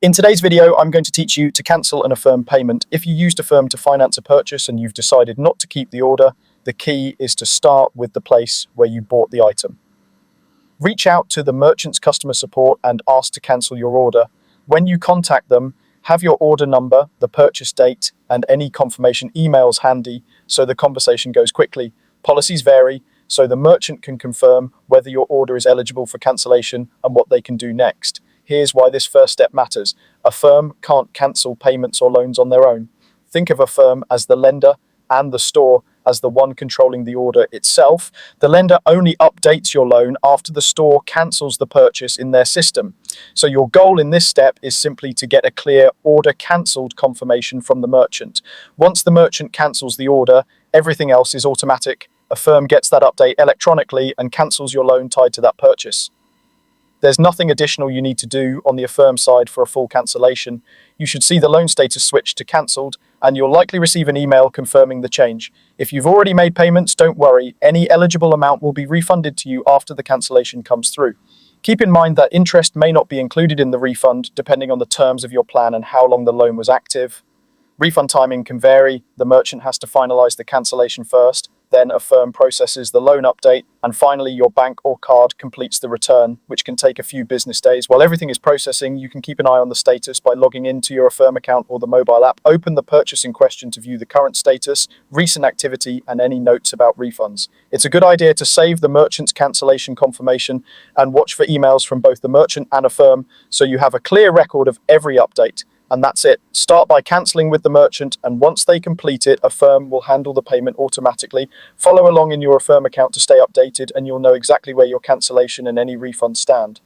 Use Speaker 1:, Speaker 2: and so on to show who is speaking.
Speaker 1: In today's video, I'm going to teach you to cancel an Affirm payment. If you used Affirm to finance a purchase and you've decided not to keep the order, the key is to start with the place where you bought the item. Reach out to the merchant's customer support and ask to cancel your order. When you contact them, have your order number, the purchase date, and any confirmation emails handy so the conversation goes quickly. Policies vary, so the merchant can confirm whether your order is eligible for cancellation and what they can do next. Here's why this first step matters. Affirm can't cancel payments or loans on their own. Think of Affirm as the lender and the store as the one controlling the order itself. The lender only updates your loan after the store cancels the purchase in their system. So your goal in this step is simply to get a clear order cancelled confirmation from the merchant. Once the merchant cancels the order, everything else is automatic. Affirm gets that update electronically and cancels your loan tied to that purchase. There's nothing additional you need to do on the Affirm side for a full cancellation. You should see the loan status switch to cancelled, and you'll likely receive an email confirming the change. If you've already made payments, don't worry. Any eligible amount will be refunded to you after the cancellation comes through. Keep in mind that interest may not be included in the refund, depending on the terms of your plan and how long the loan was active. Refund timing can vary. The merchant has to finalize the cancellation first, then Affirm processes the loan update, and finally your bank or card completes the return, which can take a few business days. While everything is processing, you can keep an eye on the status by logging into your Affirm account or the mobile app. Open the purchase in question to view the current status, recent activity, and any notes about refunds. It's a good idea to save the merchant's cancellation confirmation and watch for emails from both the merchant and Affirm so you have a clear record of every update. And that's it. Start by cancelling with the merchant, and once they complete it, Affirm will handle the payment automatically. Follow along in your Affirm account to stay updated, and you'll know exactly where your cancellation and any refunds stand.